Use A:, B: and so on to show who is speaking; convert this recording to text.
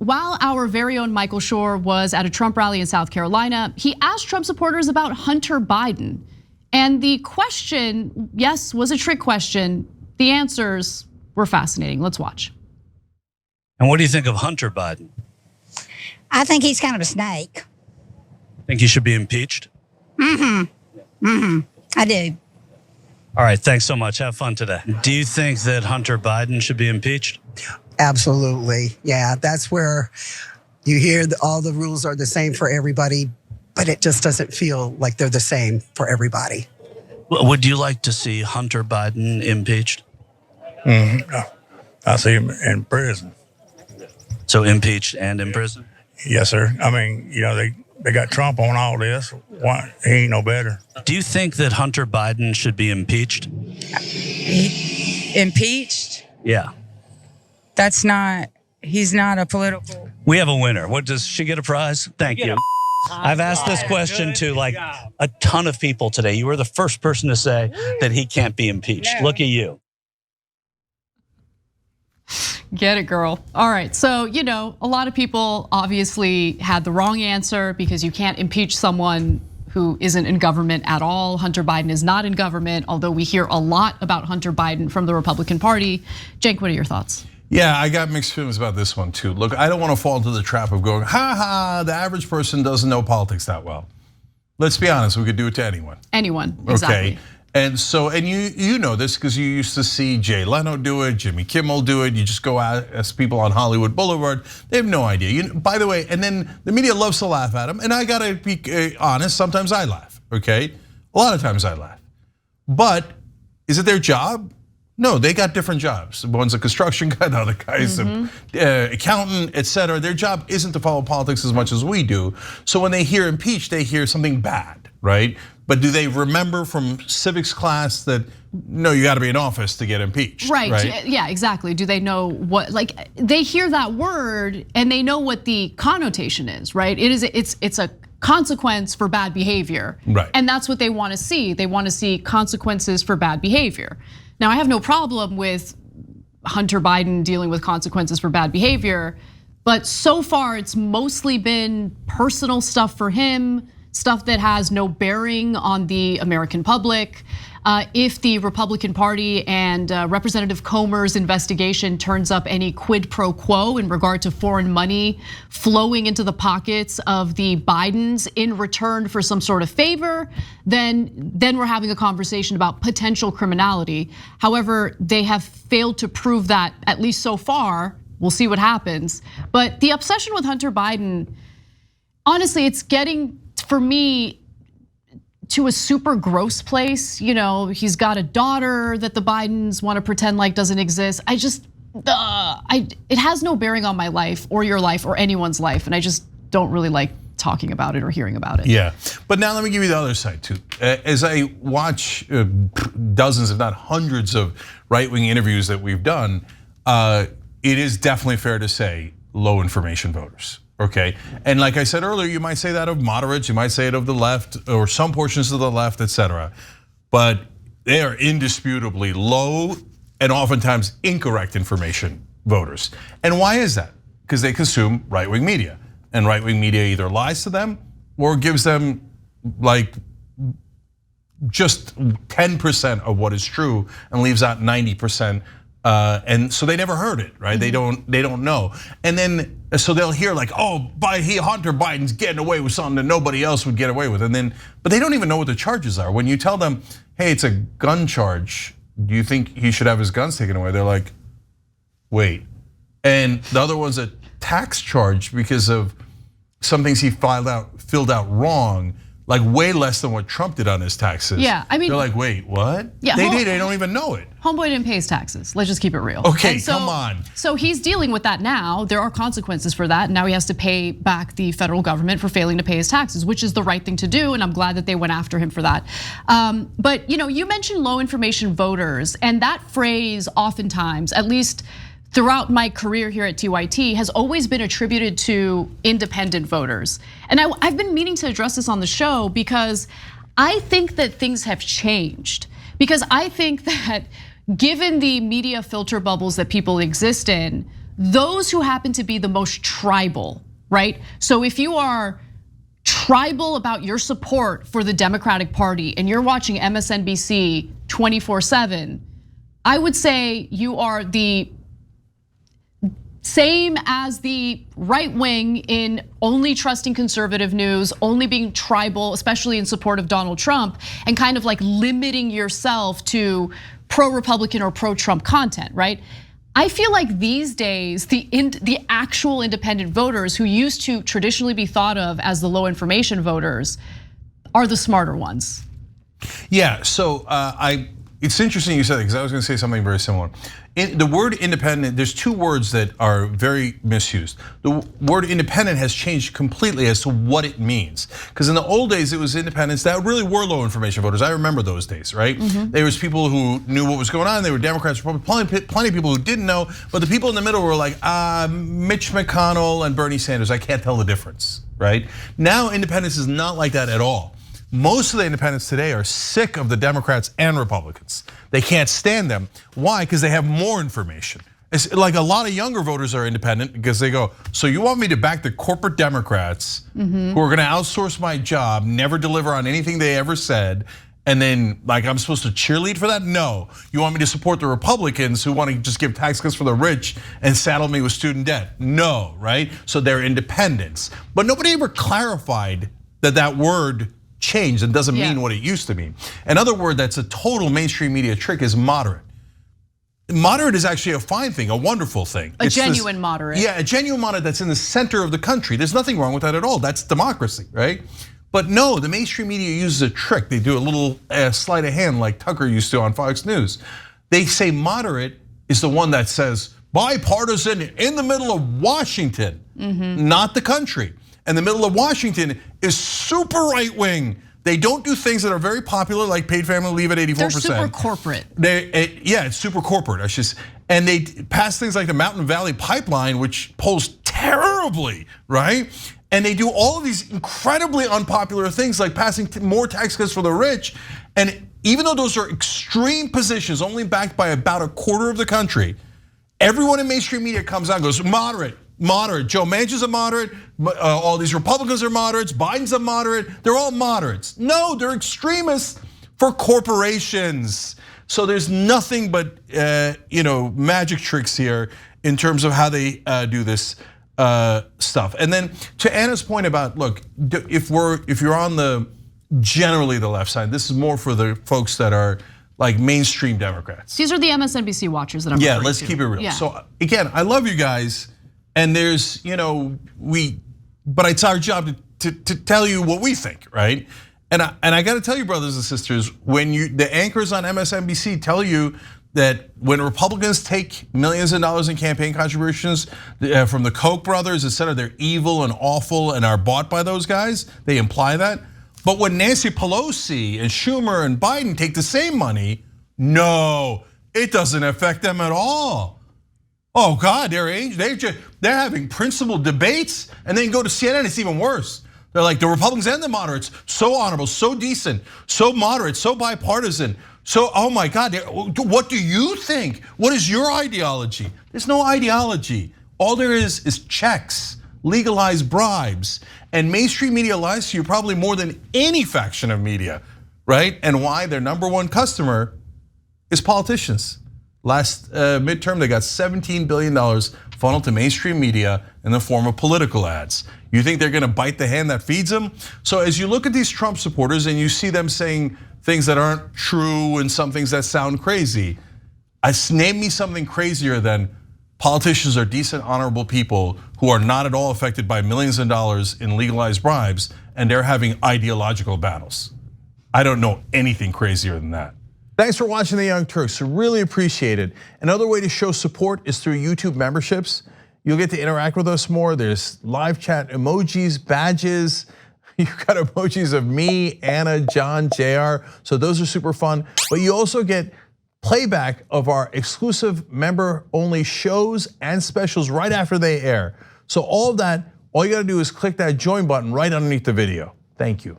A: while our very own Michael Shore was at a Trump rally in South Carolina, he asked Trump supporters about Hunter Biden. And the question, yes, was a trick question. The answers were fascinating. Let's watch.
B: And what do you think of Hunter Biden?
C: I think he's kind of a snake.
B: Think he should be impeached?
C: I do.
B: All right, thanks so much. Have fun today. Do you think that Hunter Biden should be impeached?
D: Absolutely. Yeah, that's where you hear all the rules are the same for everybody, but it just doesn't feel like they're the same for everybody.
B: Would you like to see Hunter Biden impeached?
E: I see him in prison.
B: So impeached and in prison?
E: Yes, sir. I mean, you know, they got Trump on all this. Why? He ain't no better.
B: Do you think that Hunter Biden should be impeached?
F: Impeached?
B: Yeah.
F: He's not a political.
B: We have a winner. What, does she get a prize? Thank you. I've asked this question to like a ton of people today. You were the first person to say that he can't be impeached.
F: No.
B: Look at you.
A: Get it, girl. All right, so a lot of people obviously had the wrong answer because you can't impeach someone who isn't in government at all. Hunter Biden is not in government, although we hear a lot about Hunter Biden from the Republican Party. Cenk, what are your thoughts?
G: Yeah, I got mixed feelings about this one too. Look, I don't want to fall into the trap of going, the average person doesn't know politics that well. Let's be honest, we could do it to anyone.
A: Anyone, exactly.
G: Okay. And so, and you know this because you used to see Jay Leno do it, Jimmy Kimmel do it. You just go out as people on Hollywood Boulevard, they have no idea. By the way, and then the media loves to laugh at them. And I gotta be honest, sometimes I laugh, okay? A lot of times I laugh. But is it their job? No, they got different jobs. One's a construction guy, the other guy's an accountant, etc. Their job isn't to follow politics as much as we do. So when they hear impeached, they hear something bad, right? But do they remember from civics class that no, you got to be in office to get impeached?
A: Right. Yeah, exactly. Do they know what? Like they hear that word and they know what the connotation is, right? It's a consequence for bad behavior,
G: right?
A: And that's what they want to see. They want to see consequences for bad behavior. Now, I have no problem with Hunter Biden dealing with consequences for bad behavior, but so far it's mostly been personal stuff for him, stuff that has no bearing on the American public. If the Republican Party and Representative Comer's investigation turns up any quid pro quo in regard to foreign money flowing into the pockets of the Bidens in return for some sort of favor, then we're having a conversation about potential criminality. However, they have failed to prove that, at least so far. We'll see what happens. But the obsession with Hunter Biden, honestly, it's getting, for me, to a super gross place. He's got a daughter that the Bidens want to pretend like doesn't exist. It has no bearing on my life or your life or anyone's life, and I just don't really like talking about it or hearing about it.
G: Yeah, but now let me give you the other side too. As I watch dozens, if not hundreds of right-wing interviews that we've done, it is definitely fair to say low information voters. Okay, and like I said earlier, you might say that of moderates, you might say it of the left or some portions of the left, etc. But they are indisputably low and oftentimes incorrect information voters. And why is that? Because they consume right-wing media, and right-wing media either lies to them or gives them like just 10% of what is true and leaves out 90%. And so they never heard it, right? They don't know. And then so they'll hear like, Hunter Biden's getting away with something that nobody else would get away with. But they don't even know what the charges are. When you tell them, hey, it's a gun charge, do you think he should have his guns taken away? They're like, wait. And the other one's a tax charge because of some things he filled out wrong. Like way less than what Trump did on his taxes.
A: Yeah, I mean,
G: they're like, wait, what?
A: Yeah,
G: they don't even know it.
A: Homeboy didn't pay his taxes. Let's just keep it real.
G: Okay, come on.
A: So he's dealing with that now. There are consequences for that. Now he has to pay back the federal government for failing to pay his taxes, which is the right thing to do, and I'm glad that they went after him for that. But you mentioned low information voters, and that phrase oftentimes, at least throughout my career here at TYT, has always been attributed to independent voters. And I've been meaning to address this on the show because I think that things have changed. Because I think that given the media filter bubbles that people exist in, those who happen to be the most tribal, right? So if you are tribal about your support for the Democratic Party and you're watching MSNBC 24/7, I would say you are the same as the right wing in only trusting conservative news, only being tribal, especially in support of Donald Trump, and kind of like limiting yourself to pro-Republican or pro-Trump content, right? I feel like these days, the actual independent voters who used to traditionally be thought of as the low information voters are the smarter ones.
G: Yeah, so it's interesting you said that because I was going to say something very similar. The word independent, there's two words that are very misused. The word independent has changed completely as to what it means. Because in the old days, it was independents that really were low information voters. I remember those days, right? There was people who knew what was going on. They were Democrats, Republicans, plenty of people who didn't know. But the people in the middle were like, Mitch McConnell and Bernie Sanders, I can't tell the difference, right? Now independence is not like that at all. Most of the independents today are sick of the Democrats and Republicans. They can't stand them. Why? Because they have more information. It's like a lot of younger voters are independent because they go, so you want me to back the corporate Democrats who are gonna outsource my job, never deliver on anything they ever said, and then like I'm supposed to cheerlead for that? No. You want me to support the Republicans who want to just give tax cuts for the rich and saddle me with student debt? No, right? So they're independents. But nobody ever clarified that word changed and doesn't mean what it used to mean. Another word that's a total mainstream media trick is moderate. Moderate is actually a fine thing, a wonderful thing.
A: A genuine moderate.
G: Yeah, a genuine moderate that's in the center of the country. There's nothing wrong with that at all. That's democracy, right? But no, the mainstream media uses a trick. They do a little sleight of hand like Tucker used to on Fox News. They say moderate is the one that says bipartisan in the middle of Washington, not the country. And the middle of Washington is super right wing. They don't do things that are very popular, like paid family leave at 84%.
A: They're super corporate.
G: Yeah, it's super corporate. And they pass things like the Mountain Valley Pipeline, which polls terribly, right? And they do all of these incredibly unpopular things, like passing more tax cuts for the rich. And even though those are extreme positions, only backed by about a quarter of the country, everyone in mainstream media comes out and goes, moderate. Moderate. Joe Manchin's a moderate. All these Republicans are moderates. Biden's a moderate. They're all moderates. No, they're extremists for corporations. So there's nothing but magic tricks here in terms of how they do this stuff. And then to Anna's point about, look, if you're on generally the left side, this is more for the folks that are like mainstream Democrats.
A: These are the MSNBC watchers that I'm referring to.
G: Let's keep it real. So again, I love you guys. And there's, but it's our job to tell you what we think, right? And I got to tell you, brothers and sisters, when the anchors on MSNBC tell you that when Republicans take millions of dollars in campaign contributions from the Koch brothers, et cetera, they're evil and awful and are bought by those guys, they imply that. But when Nancy Pelosi and Schumer and Biden take the same money, no, it doesn't affect them at all. Oh God, they're having principled debates, and then go to CNN, it's even worse. They're like the Republicans and the moderates, so honorable, so decent, so moderate, so bipartisan. So, oh my God, what do you think? What is your ideology? There's no ideology. All there is checks, legalized bribes, and mainstream media lies to you probably more than any faction of media, right? And why? Their number one customer is politicians. Last midterm, they got $17 billion funneled to mainstream media in the form of political ads. You think they're gonna bite the hand that feeds them? So as you look at these Trump supporters and you see them saying things that aren't true and some things that sound crazy, name me something crazier than politicians are decent, honorable people who are not at all affected by millions of dollars in legalized bribes, and they're having ideological battles. I don't know anything crazier than that. Thanks for watching The Young Turks, really appreciate it. Another way to show support is through YouTube memberships. You'll get to interact with us more. There's live chat emojis, badges. You've got emojis of me, Anna, John, JR, so those are super fun. But you also get playback of our exclusive member-only shows and specials right after they air. So all of that, all you gotta do is click that join button right underneath the video. Thank you.